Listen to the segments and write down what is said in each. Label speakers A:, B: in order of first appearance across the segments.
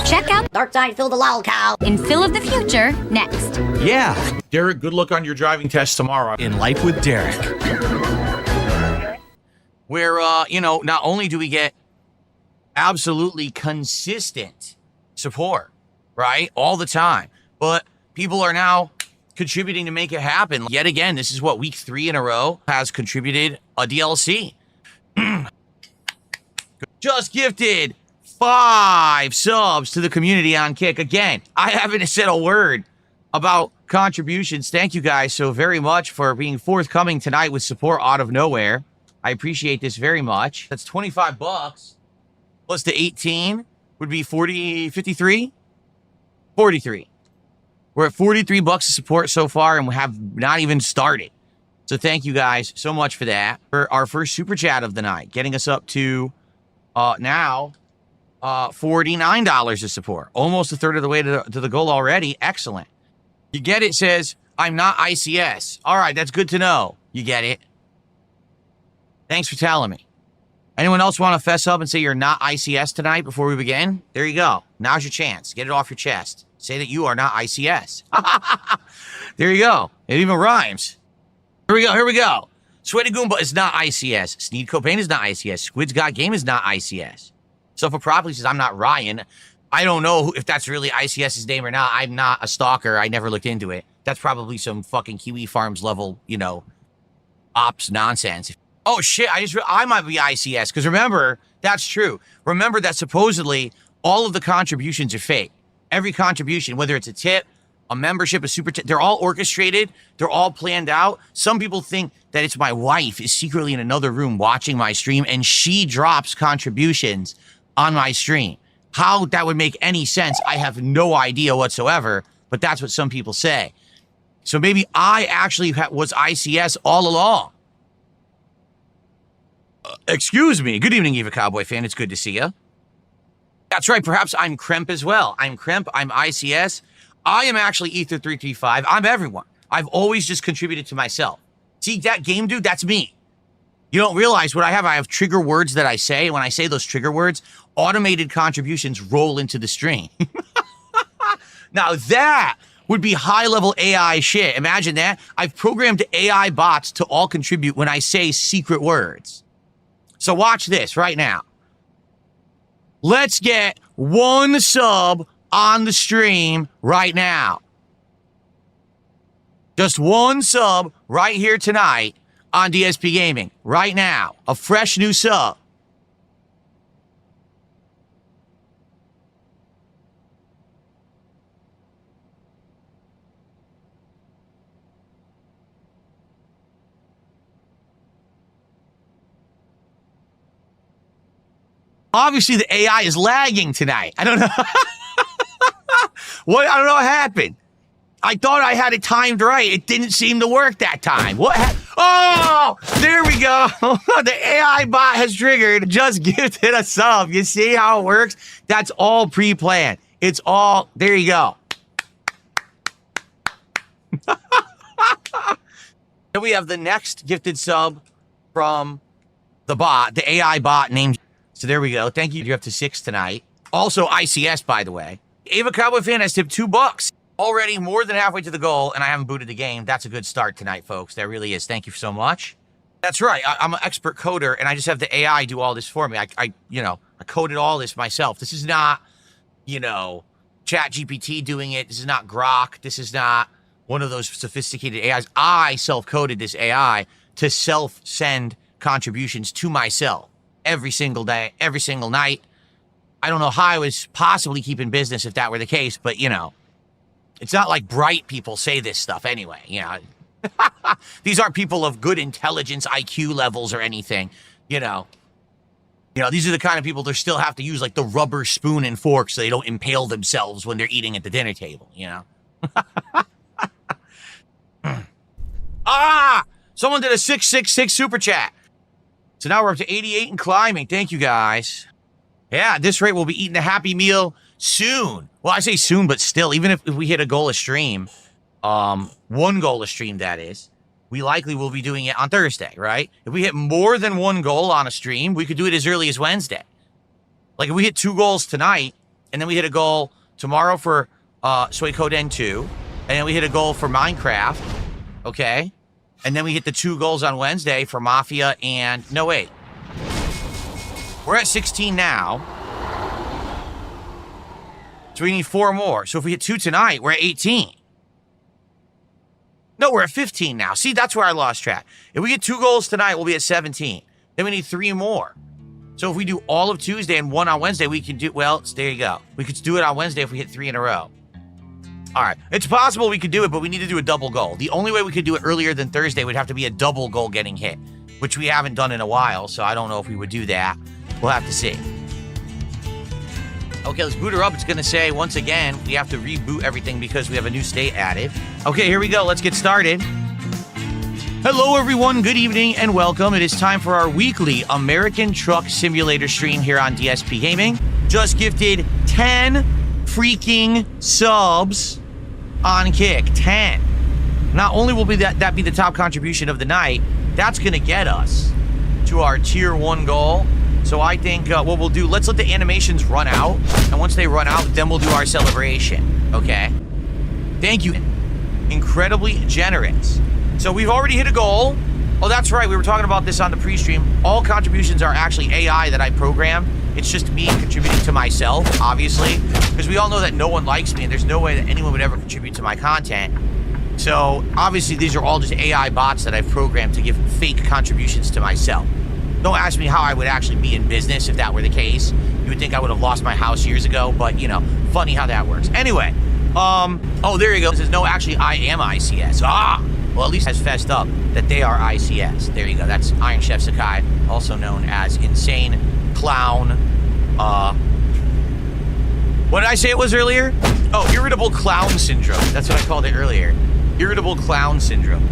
A: Check out
B: Darksydephil the lolcow
A: in Phil of the Future next.
C: Yeah. Derek, good luck on your driving test tomorrow.
D: In Life with Derek.
E: Where, not only do we get absolutely consistent support, right? All the time, but people are now contributing to make it happen. Yet again, this is what week 3 in a row has contributed a DLC. Just gifted 5 subs to the community on Kick. Again, I haven't said a word about contributions. Thank you guys so very much for being forthcoming tonight with support out of nowhere. I appreciate this very much. That's 25 bucks plus the 18 would be 43. We're at 43 bucks of support so far, and we have not even started. So thank you guys so much for that. For our first super chat of the night, getting us up to now $49 of support. Almost a third of the way to the goal already. Excellent. You get it, says, I'm not ICS. All right, that's good to know. You get it. Thanks for telling me. Anyone else want to fess up and say you're not ICS tonight before we begin? There you go. Now's your chance. Get it off your chest. Say that you are not ICS. There you go. It even rhymes. Here we go. Sweaty Goomba is not ICS. Sneed Copain is not ICS. Squid's Got Game is not ICS. Suffer Properly says, I'm not Ryan. I don't know if that's really ICS's name or not. I'm not a stalker. I never looked into it. That's probably some fucking Kiwi Farms level, ops nonsense. Oh shit, I might be ICS, because remember, that's true. Remember that supposedly all of the contributions are fake. Every contribution, whether it's a tip, a membership, a super tip, they're all orchestrated, they're all planned out. Some people think that it's my wife is secretly in another room watching my stream and she drops contributions on my stream. How that would make any sense, I have no idea whatsoever, but that's what some people say. So maybe I actually was ICS all along. Excuse me. Good evening, Eva Cowboy fan. It's good to see you. That's right. Perhaps I'm Kremp as well. I'm Kremp. I'm ICS. I am actually Ether335. I'm everyone. I've always just contributed to myself. See, that game dude, that's me. You don't realize what I have. I have trigger words that I say. When I say those trigger words, automated contributions roll into the stream. Now that would be high-level AI shit. Imagine that. I've programmed AI bots to all contribute when I say secret words. So watch this right now. Let's get 1 sub on the stream right now. Just 1 sub right here tonight on DSP Gaming. Right now. A fresh new sub. Obviously, the AI is lagging tonight. I don't know. I don't know what happened. I thought I had it timed right. It didn't seem to work that time. Oh, there we go. The AI bot has triggered. Just gifted a sub. You see how it works? That's all pre-planned. It's all, there you go. Then we have the next gifted sub from the bot, the AI bot named. So there we go. Thank you. You're up to 6 tonight. Also ICS, by the way. Ava Cowboy fan has tipped $2. Already more than halfway to the goal, and I haven't booted the game. That's a good start tonight, folks. That really is. Thank you so much. That's right. I'm an expert coder, and I just have the AI do all this for me. I coded all this myself. This is not, ChatGPT doing it. This is not Grok. This is not one of those sophisticated AIs. I self-coded this AI to self-send contributions to myself. Every single day, every single night. I don't know how I was possibly keeping business if that were the case, but, it's not like bright people say this stuff anyway, These aren't people of good intelligence, IQ levels or anything, These are the kind of people that still have to use, like, the rubber spoon and fork so they don't impale themselves when they're eating at the dinner table, Someone did a 666 super chat. So now we're up to 88 and climbing. Thank you, guys. Yeah, at this rate, we'll be eating a Happy Meal soon. Well, I say soon, but still, even if we hit a goal a stream, 1 goal a stream, that is, we likely will be doing it on Thursday, right? If we hit more than 1 goal on a stream, we could do it as early as Wednesday. Like, if we hit 2 goals tonight, And then we hit a goal tomorrow for Suikoden 2. And then we hit a goal for Minecraft. Okay. And then we hit the 2 goals on Wednesday for Mafia and... No, wait. We're at 16 now. So we need 4 more. So if we hit 2 tonight, we're at 18. No, we're at 15 now. See, that's where I lost track. If we get 2 goals tonight, we'll be at 17. Then we need 3 more. So if we do all of Tuesday and 1 on Wednesday, we can do... Well, there you go. We could do it on Wednesday if we hit 3 in a row. All right. It's possible we could do it, but we need to do a double goal. The only way we could do it earlier than Thursday would have to be a double goal getting hit, which we haven't done in a while, so I don't know if we would do that. We'll have to see. Okay, let's boot her up. It's going to say, once again, we have to reboot everything because we have a new state added. Okay, here we go. Let's get started. Hello, everyone. Good evening and welcome. It is time for our weekly American Truck Simulator stream here on DSP Gaming. Just gifted 10 freaking subs on Kick. 10. Not only will that be the top contribution of the night, that's going to get us to our tier 1 goal. So I think what we'll do, let's let the animations run out. And once they run out, then we'll do our celebration. Okay? Thank you. Incredibly generous. So we've already hit a goal. Oh, that's right. We were talking about this on the pre-stream. All contributions are actually AI that I programmed. It's just me contributing to myself, obviously. Because we all know that no one likes me, and there's no way that anyone would ever contribute to my content. So, obviously, these are all just AI bots that I've programmed to give fake contributions to myself. Don't ask me how I would actually be in business if that were the case. You would think I would have lost my house years ago, but, you know, funny how that works. Anyway, oh, there you go. It says, no, actually, I am ICS. Well, at least has fessed up that they are ICS. There you go. That's Iron Chef Sakai, also known as Insane Clown. What did I say it was earlier? Oh, Irritable Clown Syndrome. That's what I called it earlier. Irritable Clown Syndrome.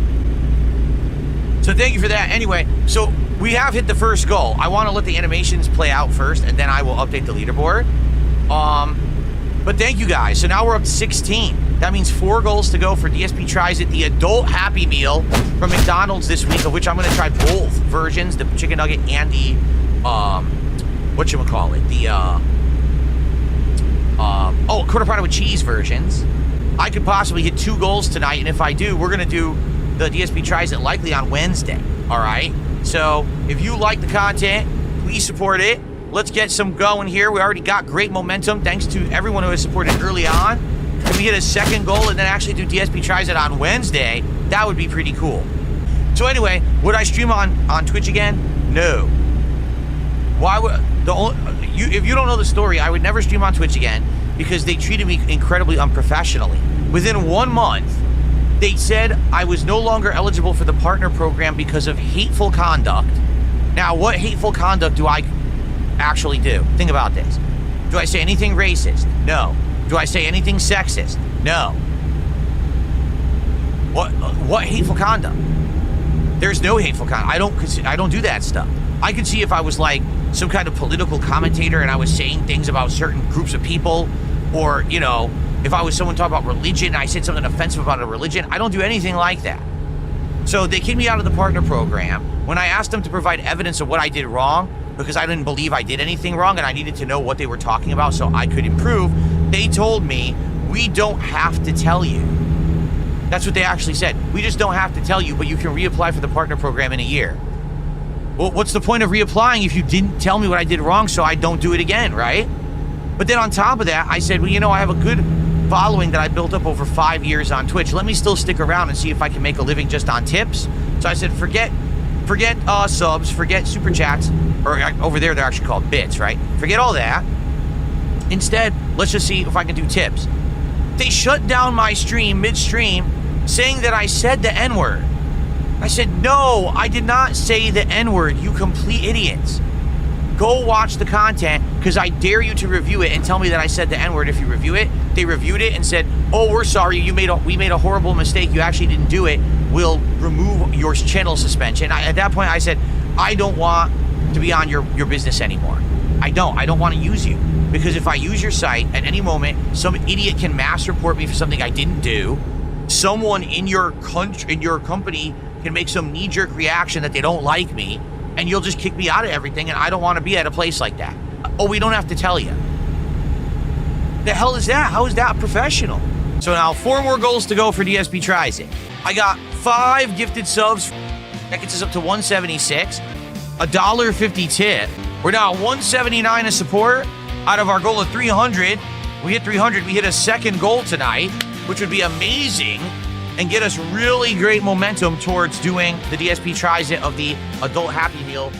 E: So thank you for that. Anyway, so we have hit the first goal. I want to let the animations play out first, and then I will update the leaderboard. But thank you guys. So now we're up to 16. That means 4 goals to go for DSP Tries It, the adult Happy Meal from McDonald's this week, of which I'm going to try both versions, the chicken nugget and the, whatchamacallit, the, quarter pounder with cheese versions. I could possibly hit 2 goals tonight, and if I do, we're going to do the DSP Tries It likely on Wednesday, all right? So if you like the content, please support it. Let's get some going here. We already got great momentum thanks to everyone who has supported early on. If we hit a second goal and then actually do DSP Tries It on Wednesday, that would be pretty cool. So anyway, would I stream on Twitch again? No. Why would if you don't know the story, I would never stream on Twitch again because they treated me incredibly unprofessionally. Within 1 month, they said I was no longer eligible for the partner program because of hateful conduct. Now, what hateful conduct do I actually do? Think about this. Do I say anything racist? No. Do I say anything sexist? No. What hateful conduct? There's no hateful conduct. I don't do that stuff. I could see if I was like some kind of political commentator and I was saying things about certain groups of people, or, you know, if I was someone talking about religion and I said something offensive about a religion. I don't do anything like that. So they kicked me out of the partner program. When I asked them to provide evidence of what I did wrong, because I didn't believe I did anything wrong and I needed to know what they were talking about so I could improve, they told me, we don't have to tell you. That's what they actually said. We just don't have to tell you, but you can reapply for the partner program in a year. Well, what's the point of reapplying if you didn't tell me what I did wrong so I don't do it again, right? But then on top of that, I said, well, you know, I have a good following that I built up over 5 years on Twitch. Let me still stick around and see if I can make a living just on tips. So I said, forget subs, forget super chats, or over there they're actually called bits, right? Forget all that. Instead, let's just see if I can do tips. They shut down my stream midstream saying that I said the N-word. I said, no, I did not say the N-word, you complete idiots. Go watch the content, because I dare you to review it and tell me that I said the N-word if you review it. They reviewed it and said, oh, we're sorry, we made a horrible mistake, you actually didn't do it. We'll remove your channel suspension. At that point, I said, I don't want to be on your business anymore. I don't want to use you. Because if I use your site, at any moment, some idiot can mass report me for something I didn't do. Someone in your company can make some knee-jerk reaction that they don't like me, and you'll just kick me out of everything, and I don't want to be at a place like that. Oh, we don't have to tell you. The hell is that? How is that professional? So now 4 more goals to go for DSP Tries It. I got 5 gifted subs. That gets us up to 176. $1.50 tip. We're now at 179 of support out of our goal of 300. We hit 300. We hit a second goal tonight, which would be amazing and get us really great momentum towards doing the DSP Tries It of the Adult Happy Meal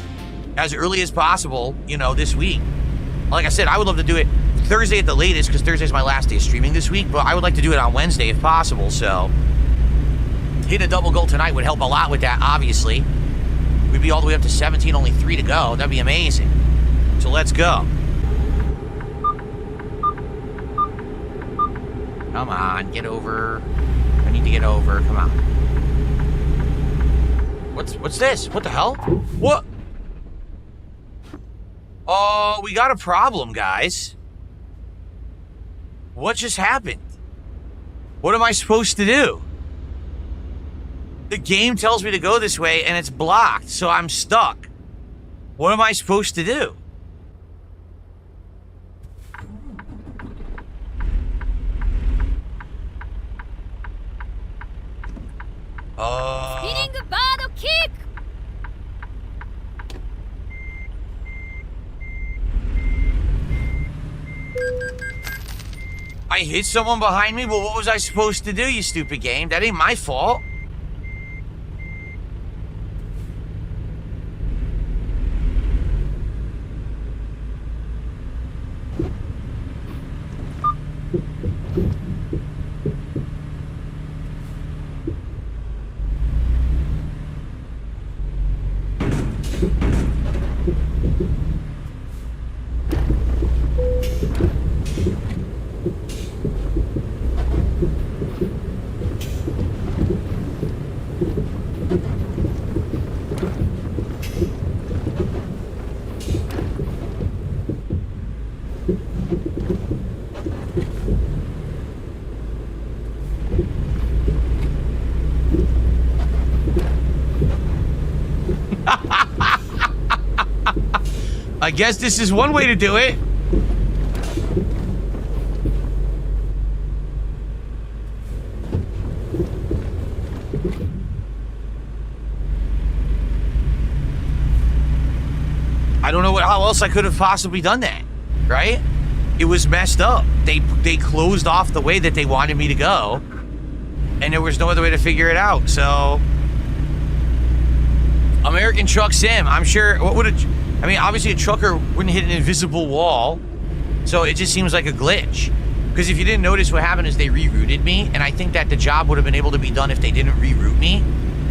E: as early as possible, you know, this week. Like I said, I would love to do it Thursday at the latest because Thursday's my last day of streaming this week, but I would like to do it on Wednesday if possible, so hitting a double goal tonight would help a lot with that, obviously. We'd be all the way up to 17, only 3 to go. That'd be amazing. So let's go. Come on, get over. I need to get over. Come on. What's this? What the hell? What? Oh, we got a problem, guys. What just happened? What am I supposed to do? The game tells me to go this way and it's blocked, so I'm stuck. What am I supposed to do?
A: Spinning the bottle kick.
E: I hit someone behind me, but what was I supposed to do, you stupid game? That ain't my fault. I guess this is one way to do it. I don't know how else I could have possibly done that, right? It was messed up. They closed off the way that they wanted me to go, and there was no other way to figure it out. So, American Truck Sim, I'm sure, I mean, obviously a trucker wouldn't hit an invisible wall, so it just seems like a glitch. Because if you didn't notice, what happened is they rerouted me, and I think that the job would have been able to be done if they didn't reroute me.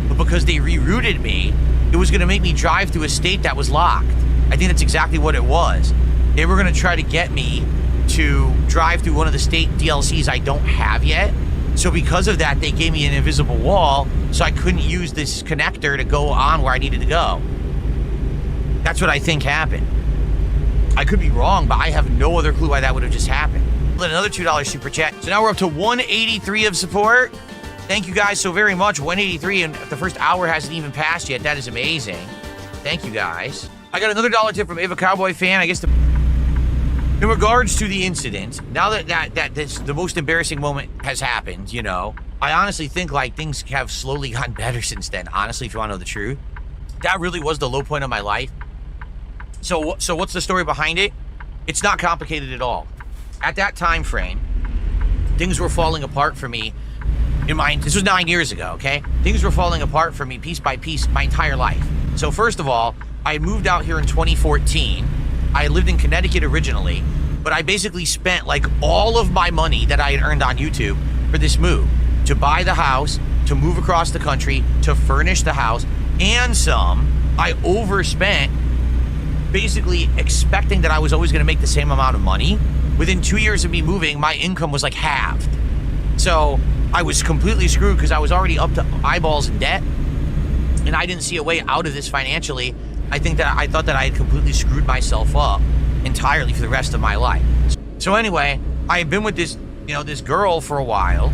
E: But because they rerouted me, it was going to make me drive through a state that was locked. I think that's exactly what it was. They were going to try to get me to drive through one of the state DLCs I don't have yet. So because of that, they gave me an invisible wall, so I couldn't use this connector to go on where I needed to go. That's what I think happened. I could be wrong, but I have no other clue why that would have just happened. Another $2 super chat. So now we're up to 183 of support. Thank you guys so very much. 183, and the first hour hasn't even passed yet. That is amazing. Thank you guys. I got another $1 tip from Ava Cowboy fan. I guess in regards to the incident, now that the most embarrassing moment has happened, you know, I honestly think like things have slowly gotten better since then. Honestly, if you want to know the truth, that really was the low point of my life. So what's the story behind it? It's not complicated at all. At that time frame, things were falling apart for me. This was 9 years ago, okay? Things were falling apart for me piece by piece my entire life. So first of all, I moved out here in 2014. I lived in Connecticut originally, but I basically spent like all of my money that I had earned on YouTube for this move. To buy the house, to move across the country, to furnish the house, and some. I overspent, basically expecting that I was always gonna make the same amount of money. Within 2 years of me moving, my income was like halved. So I was completely screwed because I was already up to eyeballs in debt, and I didn't see a way out of this financially. I thought that I had completely screwed myself up entirely for the rest of my life. So anyway, I had been with this girl for a while,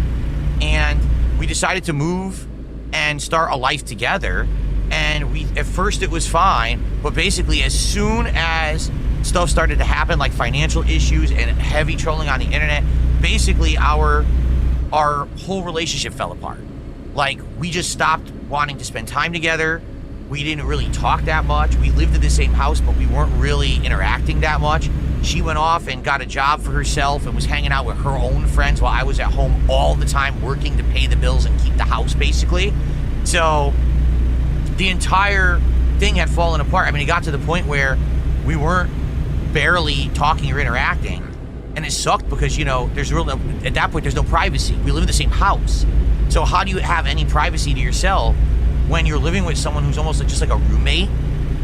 E: and we decided to move and start a life together. And at first it was fine, but basically as soon as stuff started to happen, like financial issues and heavy trolling on the internet, basically our whole relationship fell apart. Like, we just stopped wanting to spend time together. We didn't really talk that much. We lived in the same house, but we weren't really interacting that much. She went off and got a job for herself and was hanging out with her own friends while I was at home all the time working to pay the bills and keep the house, basically. So the entire thing had fallen apart. I mean, it got to the point where we weren't barely talking or interacting. And it sucked because, you know, at that point, there's no privacy. We live in the same house. So how do you have any privacy to yourself when you're living with someone who's almost just like a roommate,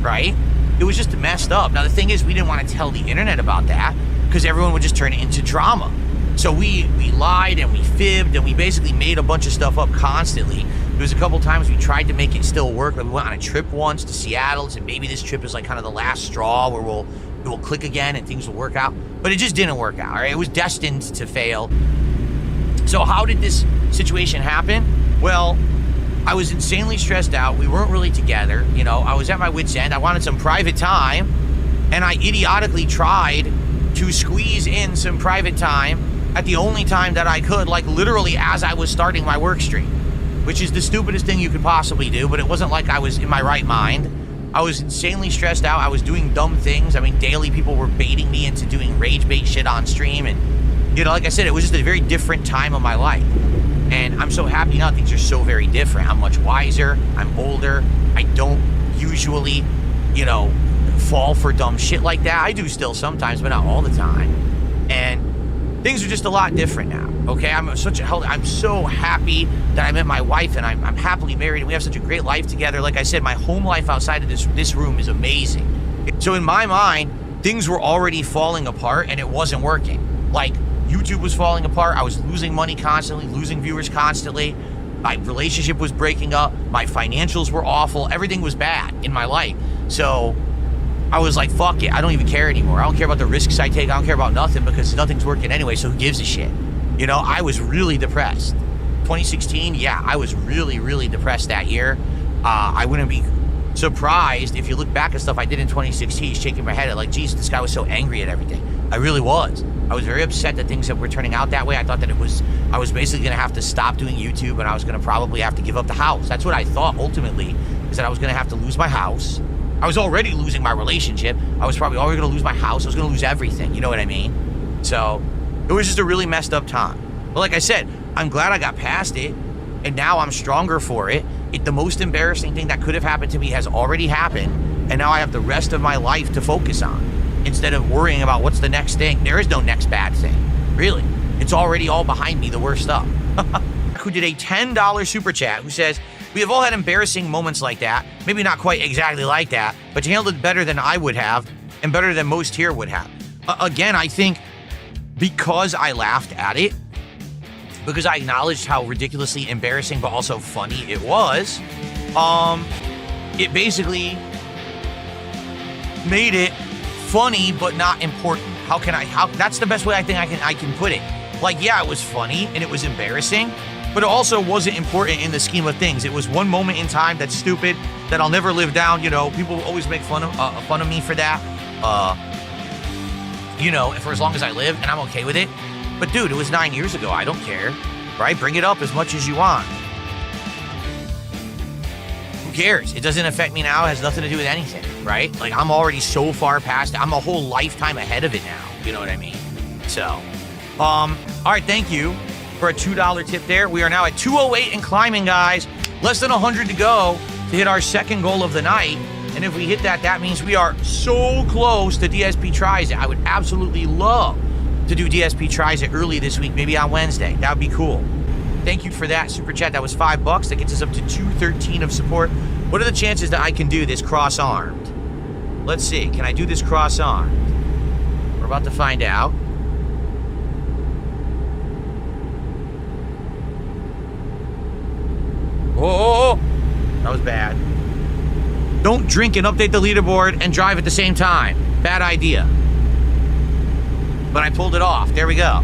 E: right? It was just messed up. Now, the thing is, we didn't want to tell the internet about that because everyone would just turn it into drama. So we lied and we fibbed and we basically made a bunch of stuff up constantly. There was a couple times we tried to make it still work. Like, we went on a trip once to Seattle, and maybe this trip is like kind of the last straw where it will click again and things will work out. But it just didn't work out, right? It was destined to fail. So how did this situation happen? Well, I was insanely stressed out. We weren't really together. You know, I was at my wit's end. I wanted some private time, and I idiotically tried to squeeze in some private time at the only time that I could, like literally as I was starting my work stream, which is the stupidest thing you could possibly do, but it wasn't like I was in my right mind. I was insanely stressed out. I was doing dumb things. I mean, daily people were baiting me into doing rage bait shit on stream, and, you know, like I said, it was just a very different time of my life. And I'm so happy now things are so very different. I'm much wiser. I'm older. I don't usually, you know, fall for dumb shit like that. I do still sometimes, but not all the time. And things are just a lot different now, okay? I'm so happy that I met my wife, and I'm happily married, and we have such a great life together. Like I said, my home life outside of this room is amazing. So in my mind, things were already falling apart, and it wasn't working. Like, YouTube was falling apart. I was losing money constantly, losing viewers constantly. My relationship was breaking up. My financials were awful. Everything was bad in my life. So I was like, fuck it. I don't even care anymore. I don't care about the risks I take. I don't care about nothing because nothing's working anyway, so who gives a shit? You know, I was really depressed. 2016, yeah, I was really, really depressed that year. I wouldn't be surprised if you look back at stuff I did in 2016, shaking my head at like, geez, this guy was so angry at everything. I really was. I was very upset that things that were turning out that way. I thought that I was basically going to have to stop doing YouTube, and I was going to probably have to give up the house. That's what I thought ultimately, is that I was going to have to lose my house. I was already losing my relationship. I was probably already going to lose my house. I was going to lose everything. You know what I mean? So it was just a really messed up time. But like I said, I'm glad I got past it, and now I'm stronger for it. The most embarrassing thing that could have happened to me has already happened, and now I have the rest of my life to focus on. Instead of worrying about what's the next thing. There is no next bad thing, really. It's already all behind me, the worst stuff. Who did a $10 super chat, who says, we have all had embarrassing moments like that. Maybe not quite exactly like that, but you handled it better than I would have, and better than most here would have. Again, I think because I laughed at it, because I acknowledged how ridiculously embarrassing but also funny it was, it basically made it funny but not important. That's the best way I think I can put it. Like, yeah, it was funny and it was embarrassing, but it also wasn't important in the scheme of things. It was one moment in time that's stupid, that I'll never live down. You know, people always make fun of me for that, you know, for as long as I live, and I'm okay with it. But dude, it was 9 years ago. I don't care, right? Bring it up as much as you want. Who cares? It doesn't affect me now. It has nothing to do with anything, right? Like, I'm already so far past it. I'm a whole lifetime ahead of it now. You know what I mean? So, all right, thank you for a $2 tip there. We are now at 208 and climbing, guys. Less than 100 to go to hit our second goal of the night. And if we hit that, that means we are so close to DSP Tries It. I would absolutely love to do DSP Tries It early this week, maybe on Wednesday. That would be cool. Thank you for that super chat. That was $5. That gets us up to 213 of support. What are the chances that I can do this cross-armed? Let's see. Can I do this cross-armed? We're about to find out. Oh, that was bad. Don't drink and update the leaderboard and drive at the same time. Bad idea. But I pulled it off. There we go.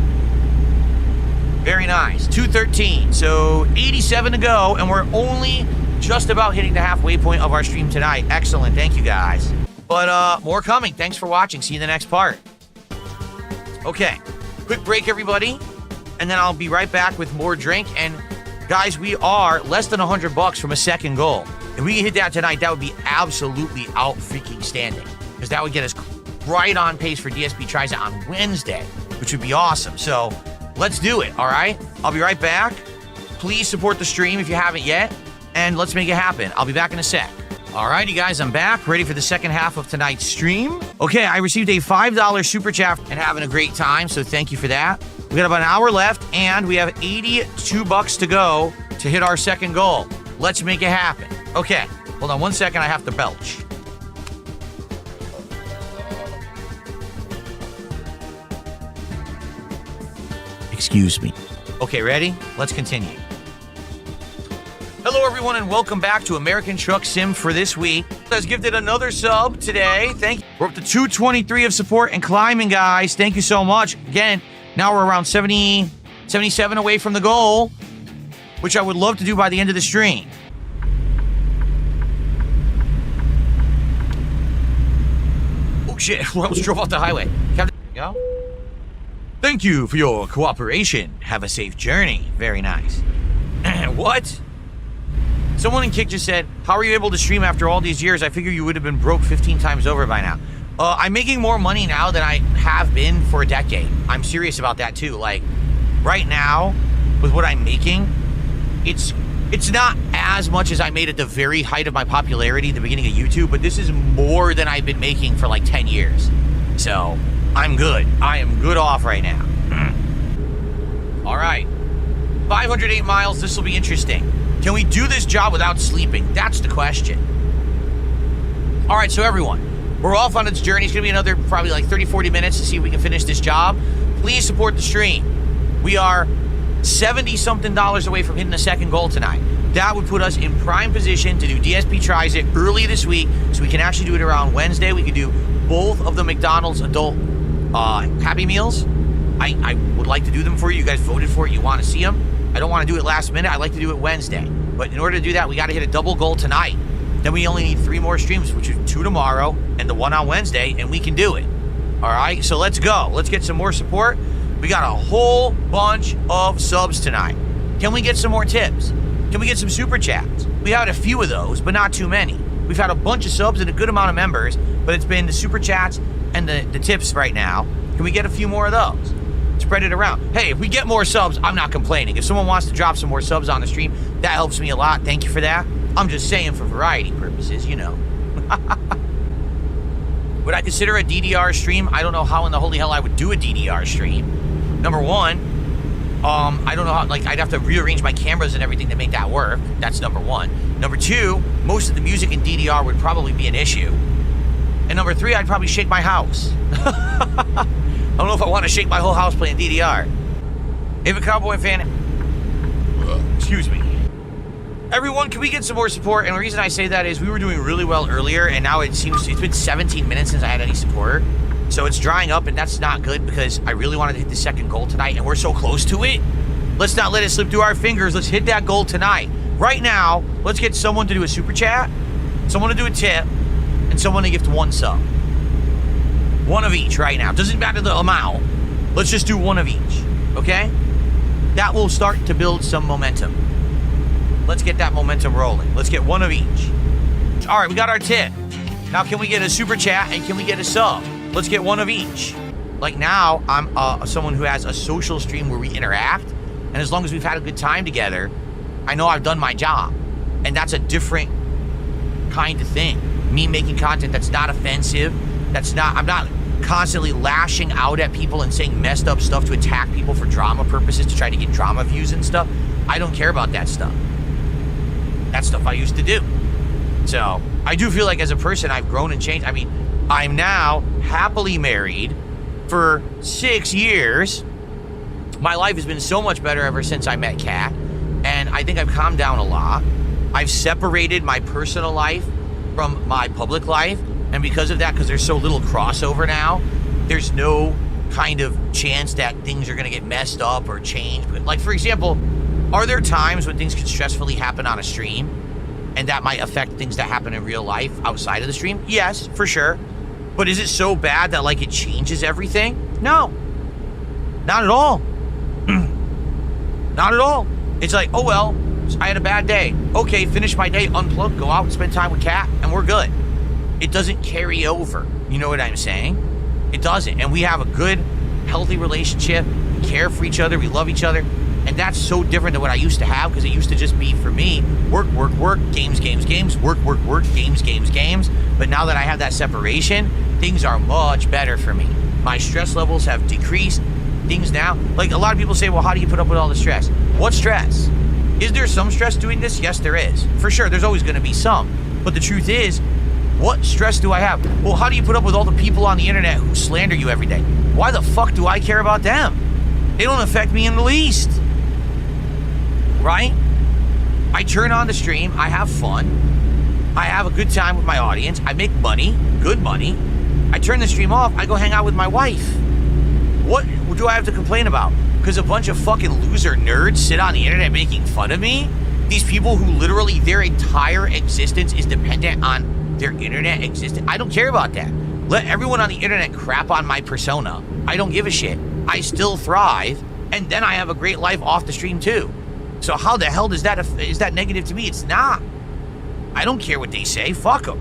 E: Very nice. 213. So 87 to go, and we're only just about hitting the halfway point of our stream tonight. Excellent. Thank you, guys. But more coming. Thanks for watching. See you in the next part. Okay, quick break, everybody, and then I'll be right back with more drink. And guys, we are less than $100 from a second goal. If we can hit that tonight, that would be absolutely out freaking standing, because that would get us right on pace for DSP Tries It on Wednesday, which would be awesome. So let's do it. All right, I'll be right back. Please support the stream if you haven't yet, and let's make it happen. I'll be back in a sec. All right, you guys, I'm back, ready for the second half of tonight's stream. Okay, I received a $5 super chat and having a great time, so thank you for that. We got about an hour left, and we have $82 to go to hit our second goal. Let's make it happen. Okay, hold on 1 second, I have to belch. Excuse me. Okay, ready? Let's continue. Hello, everyone, and welcome back to American Truck Sim for this week. Has gifted another sub today. Thank you. We're up to 223 of support and climbing, guys. Thank you so much. Again, now we're around 70, 77 away from the goal, which I would love to do by the end of the stream. Oh, shit. We almost drove off the highway. Captain, go. Thank you for your cooperation. Have a safe journey. Very nice. What? Someone in Kick just said, how are you able to stream after all these years? I figure you would have been broke 15 times over by now. I'm making more money now than I have been for a decade. I'm serious about that too. Like, right now, with what I'm making, it's not as much as I made at the very height of my popularity at the beginning of YouTube, but this is more than I've been making for like 10 years. So, I'm good. I am good off right now. All right. 508 miles. This will be interesting. Can we do this job without sleeping? That's the question. All right, so everyone, we're off on its journey. It's going to be another probably like 30, 40 minutes to see if we can finish this job. Please support the stream. We are 70-something dollars away from hitting the second goal tonight. That would put us in prime position to do DSP Tries It early this week, so we can actually do it around Wednesday. We could do both of the McDonald's adult Happy Meals. I would like to do them for you. You guys voted for it. You want to see them. I don't want to do it last minute. I like to do it Wednesday. But in order to do that, we got to hit a double goal tonight. Then we only need 3 more streams, which is 2 tomorrow and the 1 on Wednesday, and we can do it. All right, so let's go. Let's get some more support. We got a whole bunch of subs tonight. Can we get some more tips? Can we get some super chats? We had a few of those, but not too many. We've had a bunch of subs and a good amount of members, but it's been the super chats and the tips right now. Can we get a few more of those? Spread it around. Hey, if we get more subs, I'm not complaining. If someone wants to drop some more subs on the stream, that helps me a lot. Thank you for that. I'm just saying for variety purposes, you know. Would I consider a DDR stream? I don't know how in the holy hell I would do a DDR stream. Number one, I don't know how, like, I'd have to rearrange my cameras and everything to make that work. That's number one. Number two, most of the music in DDR would probably be an issue. And number three, I'd probably shake my house. I don't know if I want to shake my whole house playing DDR. If a Cowboy fan... Excuse me. Everyone, can we get some more support? And the reason I say that is we were doing really well earlier, and now it seems it's been 17 minutes since I had any support. So it's drying up, and that's not good because I really wanted to hit the second goal tonight, and we're so close to it. Let's not let it slip through our fingers. Let's hit that goal tonight. Right now, let's get someone to do a super chat, someone to do a tip, and someone to gift 1 sub. 1 of each right now. Doesn't matter the amount. Let's just do 1 of each, okay? That will start to build some momentum. Let's get that momentum rolling. Let's get 1 of each. All right, we got our tip. Now, can we get a super chat and can we get a sub? Let's get 1 of each. Like now, I'm someone who has a social stream where we interact, and as long as we've had a good time together, I know I've done my job. And that's a different kind of thing. Me making content that's not offensive, I'm not constantly lashing out at people and saying messed up stuff to attack people for drama purposes, to try to get drama views and stuff. I don't care about that stuff. That's stuff I used to do. So I do feel like as a person, I've grown and changed. I mean, I'm now happily married for 6 years. My life has been so much better ever since I met Kat, and I think I've calmed down a lot. I've separated my personal life from my public life, and because of that, because there's so little crossover now, there's no kind of chance that things are going to get messed up or changed. Like, for example, are there times when things can stressfully happen on a stream? and that might affect things that happen in real life outside of the stream. Yes, for sure. But is it so bad that like it changes everything? No, not at all. Not at all. It's like, oh well, I had a bad day. Okay, finish my day, unplug, go out and spend time with Kat, and we're good. It doesn't carry over. You know what I'm saying? It doesn't. And we have a good, healthy relationship. We care for each other. We love each other. And that's so different than what I used to have, because it used to just be, for me, work, work, work, games, games, games, work, work, work, games, games, games. But now that I have that separation, things are much better for me. My stress levels have decreased. Things now, like a lot of people say, well, how do you put up with all the stress? What stress? Is there some stress doing this? Yes, there is. For sure, there's always going to be some. But the truth is, what stress do I have? Well, how do you put up with all the people on the internet who slander you every day? Why the fuck do I care about them? They don't affect me in the least. Right? I turn on the stream, I have fun, I have a good time with my audience, I make money, good money. I turn the stream off, I go hang out with my wife. What do I have to complain about? Because a bunch of fucking loser nerds sit on the internet making fun of me? These people who literally their entire existence is dependent on their internet existence? I don't care about that. Let everyone on the internet crap on my persona. I don't give a shit. I still thrive, and then I have a great life off the stream too. So how the hell is that negative to me? It's not. I don't care what they say. Fuck them.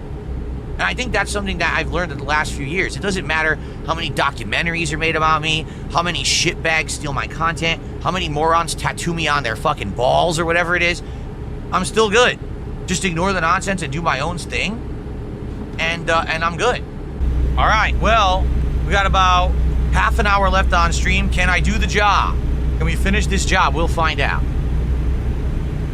E: And I think that's something that I've learned in the last few years. It doesn't matter how many documentaries are made about me, how many shitbags steal my content, how many morons tattoo me on their fucking balls or whatever it is. I'm still good. Just ignore the nonsense and do my own thing, and I'm good. All right, well, we got about half an hour left on stream. Can I do the job? Can we finish this job? We'll find out.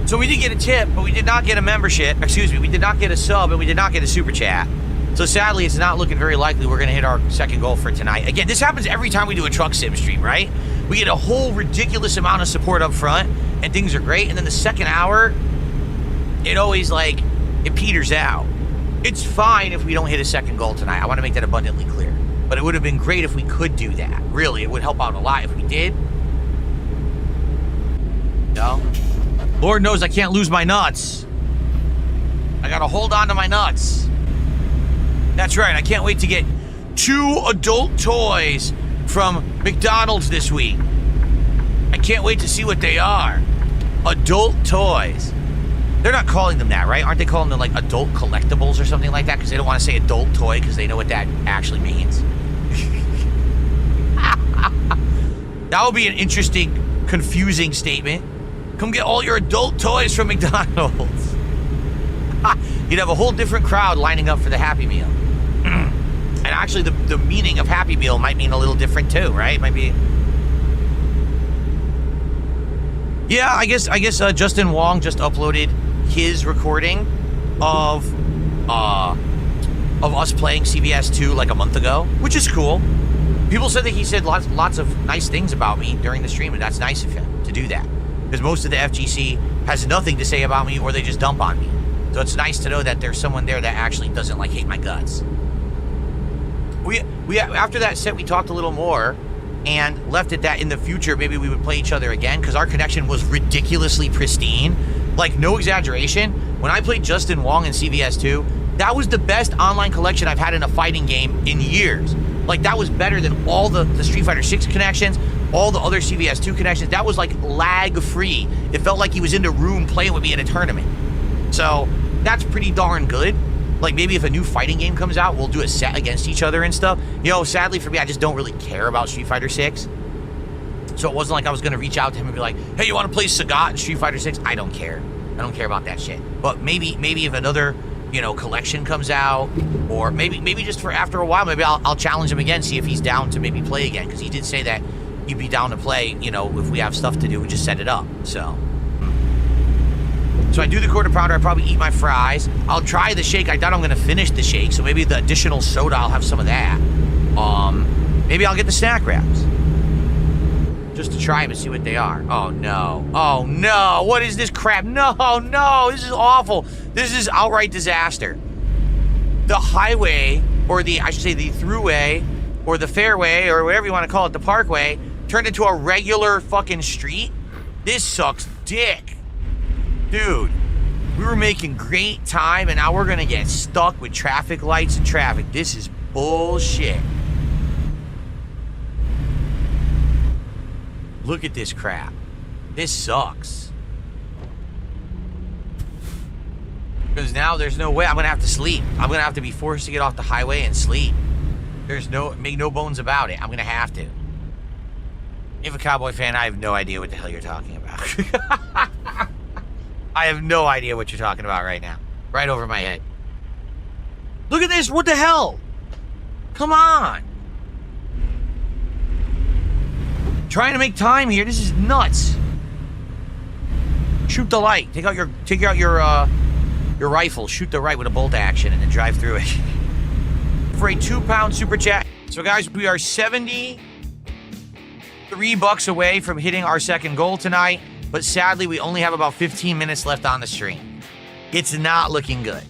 E: So we did get a tip, but we did not get a membership. Excuse me, we did not get a sub, and we did not get a super chat. So sadly, it's not looking very likely we're going to hit our second goal for tonight. Again, this happens every time we do a truck sim stream, right? We get a whole ridiculous amount of support up front, and things are great. And then the second hour, it always, like, it peters out. It's fine if we don't hit a second goal tonight. I want to make that abundantly clear. But it would have been great if we could do that. Really, it would help out a lot if we did. No? Lord knows I can't lose my nuts. I gotta hold on to my nuts. That's right, I can't wait to get 2 adult toys from McDonald's this week. I can't wait to see what they are. Adult toys. They're not calling them that, right? Aren't they calling them like adult collectibles or something like that? Because they don't want to say adult toy because they know what that actually means. That would be an interesting, confusing statement. Come get all your adult toys from McDonald's. You'd have a whole different crowd lining up for the Happy Meal. And actually, the meaning of Happy Meal might mean a little different too, right? Might be. Yeah, I guess Justin Wong just uploaded his recording of us playing CVS 2 like a month ago, which is cool. People said that he said lots of nice things about me during the stream, and that's nice of him to do that. Because most of the FGC has nothing to say about me, or they just dump on me. So it's nice to know that there's someone there that actually doesn't like hate my guts. We after that set, we talked a little more and left it that in the future maybe we would play each other again, because our connection was ridiculously pristine. Like, no exaggeration, when I played Justin Wong in CVS 2, that was the best online collection I've had in a fighting game in years. Like, that was better than all the Street Fighter 6 connections, all the other CVS 2 connections. That was like lag-free. It felt like he was in the room playing with me in a tournament. So that's pretty darn good. Like, maybe if a new fighting game comes out, we'll do a set against each other and stuff. You know, sadly for me, I just don't really care about Street Fighter 6. So it wasn't like I was going to reach out to him and be like, hey, you want to play Sagat in Street Fighter 6? I don't care. I don't care about that shit. But maybe if another, you know, collection comes out, or maybe just for after a while, maybe I'll challenge him again, see if he's down to maybe play again. Because he did say that he'd be down to play, you know, if we have stuff to do, we just set it up. So I do the quarter pounder, I probably eat my fries. I'll try the shake. I doubt I'm gonna finish the shake, so maybe the additional soda, I'll have some of that. Maybe I'll get the snack wraps. Just to try them and see what they are. Oh no, oh no, what is this crap? No, this is awful. This is outright disaster. The highway, or I should say the throughway, or the fairway, or whatever you wanna call it, the parkway, turned into a regular fucking street. This sucks dick. Dude, We were making great time, and now we're gonna get stuck with traffic lights and traffic. This is bullshit. Look at this crap. This sucks. Because now there's no way I'm gonna have to sleep. I'm gonna have to be forced to get off the highway and sleep. Make no bones about it. I'm gonna have to. If a cowboy fan, I have no idea what the hell you're talking about. I have no idea what you're talking about right now. Right over my head. Look at this, what the hell? Come on. Trying to make time here, this is nuts. Shoot the light. Take out your rifle, shoot the right with a bolt action, and then drive through it. For a £2 super chat. So guys, we are $73 away from hitting our second goal tonight, but sadly we only have about 15 minutes left on the stream. It's not looking good.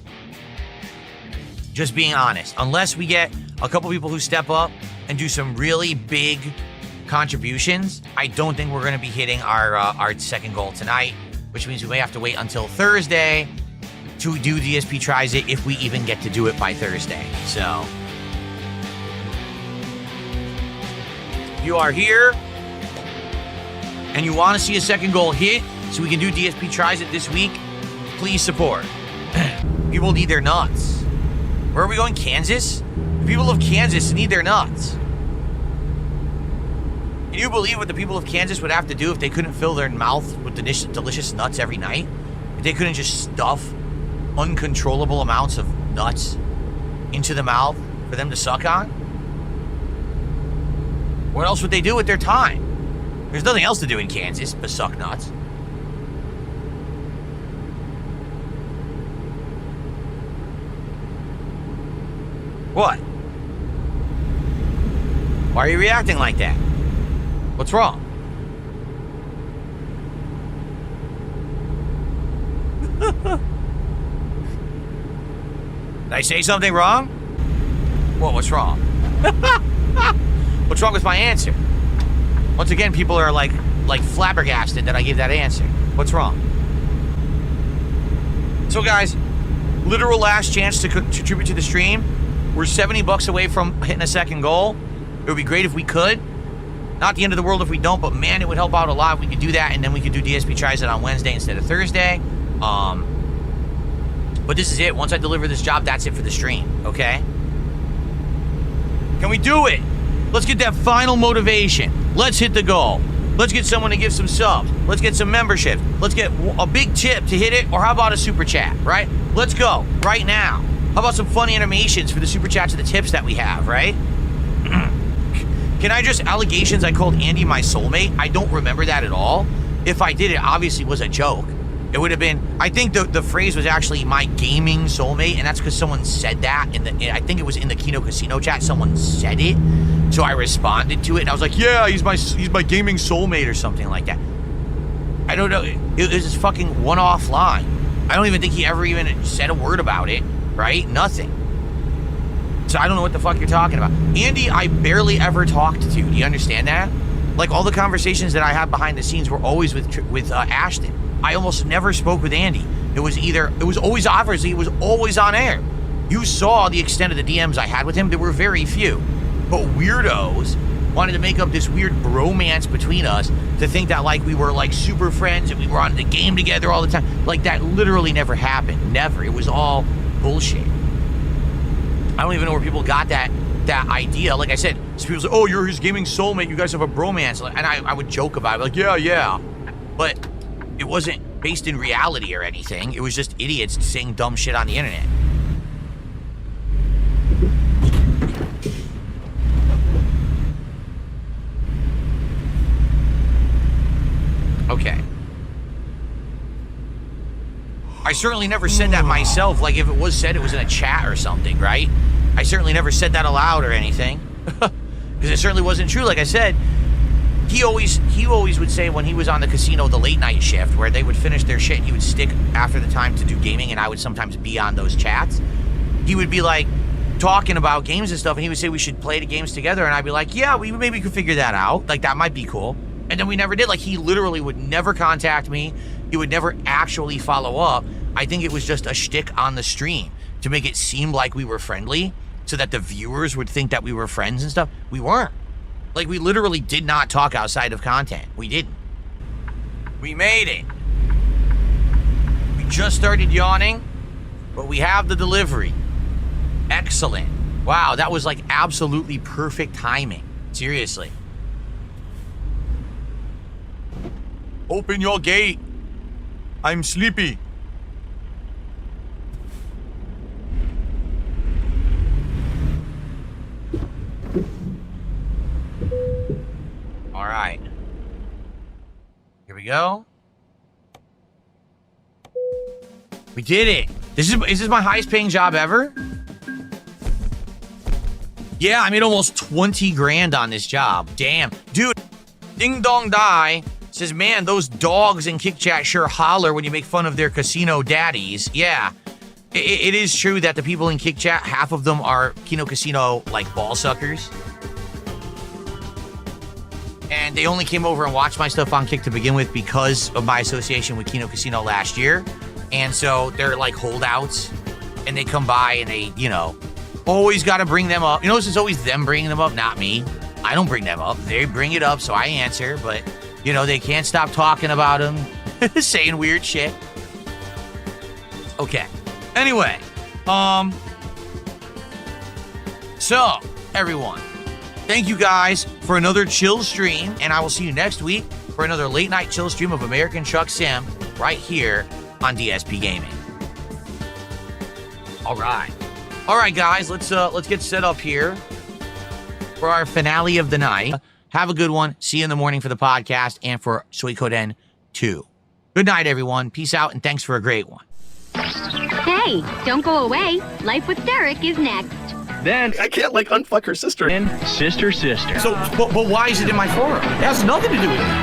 E: Just being honest. Unless we get a couple people who step up and do some really big contributions, I don't think we're going to be hitting our second goal tonight, which means we may have to wait until Thursday to do DSP Tries It, if we even get to do it by Thursday. So, if you are here and you want to see a second goal hit so we can do DSP Tries It this week, please support. People need their nuts. Where are we going? Kansas? The people of Kansas need their nuts. Can you believe what the people of Kansas would have to do if they couldn't fill their mouth with delicious nuts every night? If they couldn't just stuff uncontrollable amounts of nuts into the mouth for them to suck on? What else would they do with their time? There's nothing else to do in Kansas but suck nuts. What? Why are you reacting like that? What's wrong? Did I say something wrong? Well, what's wrong? What's wrong with my answer? Once again, people are like flabbergasted that I gave that answer. What's wrong? So guys, literal last chance to contribute to the stream. We're $70 away from hitting a second goal. It would be great if we could. Not the end of the world if we don't, but man, it would help out a lot if we could do that, and then we could do DSP Tries It on Wednesday instead of Thursday. But this is it. Once I deliver this job, that's it for the stream, okay? Can we do it? Let's get that final motivation. Let's hit the goal. Let's get someone to give some subs. Let's get some membership. Let's get a big tip to hit it, or how about a super chat, right? Let's go right now. How about some funny animations for the super chats and the tips that we have, right? Can I just allegations I called Andy my soulmate? I don't remember that at all. If I did, it obviously was a joke. It would have been, I think the phrase was actually my gaming soulmate, and that's because someone said that I think it was in the Kino Casino chat, someone said it. So I responded to it, and I was like, yeah, he's my gaming soulmate or something like that. I don't know. It was this fucking one-off line. I don't even think he ever even said a word about it, right? Nothing. So I don't know what the fuck you're talking about. Andy, I barely ever talked to. Do you understand that? Like, all the conversations that I had behind the scenes were always with Ashton. I almost never spoke with Andy. It was always, obviously, it was always on air. You saw the extent of the DMs I had with him. There were very few. But weirdos wanted to make up this weird bromance between us to think that, like, we were, like, super friends and we were on the game together all the time. Like, that literally never happened. Never. It was all bullshit. I don't even know where people got that idea. Like I said, some people say, oh, you're his gaming soulmate. You guys have a bromance. And I would joke about it. Like, yeah. But it wasn't based in reality or anything. It was just idiots saying dumb shit on the internet. Okay. I certainly never said that myself. Like, if it was said, it was in a chat or something, right? I certainly never said that aloud or anything. Because it certainly wasn't true. Like I said, he always would say when he was on the casino, the late night shift, where they would finish their shit and he would stick after the time to do gaming, and I would sometimes be on those chats. He would be like talking about games and stuff, and he would say we should play the games together, and I'd be like, yeah, we maybe could figure that out. Like, that might be cool. And then we never did. Like, he literally would never contact me. He would never actually follow up. I think it was just a shtick on the stream to make it seem like we were friendly so that the viewers would think that we were friends and stuff. We weren't. Like, we literally did not talk outside of content. We didn't. We made it. We just started yawning, but we have the delivery. Excellent. Wow, that was like absolutely perfect timing. Seriously. Open your gate. I'm sleepy. All right. Here we go. We did it. Is this my highest paying job ever? Yeah, I made almost 20 grand on this job. Damn. Dude, Ding Dong Die says, man, those dogs in Kick Chat sure holler when you make fun of their casino daddies. Yeah, it is true that the people in Kick Chat, half of them are Kino Casino, like, ball suckers. And they only came over and watched my stuff on Kick to begin with because of my association with Kino Casino last year. And so they're like holdouts. And they come by and they, you know, always got to bring them up. You notice it's always them bringing them up, not me. I don't bring them up. They bring it up, so I answer. But, you know, they can't stop talking about them, saying weird shit. Okay. Anyway, so, everyone, thank you guys for another chill stream, and I will see you next week for another late night chill stream of American Truck Sim right here on DSP Gaming. All right, guys, let's get set up here for our finale of the night. Have a good one. See you in the morning for the podcast and for Suikoden 2. Good night, everyone. Peace out, and thanks for a great one.
A: Hey, don't go away. Life with Derek is next.
B: Then I can't like unfuck her sister. And sister.
C: So, but why is it in my forum? It has nothing to do with it.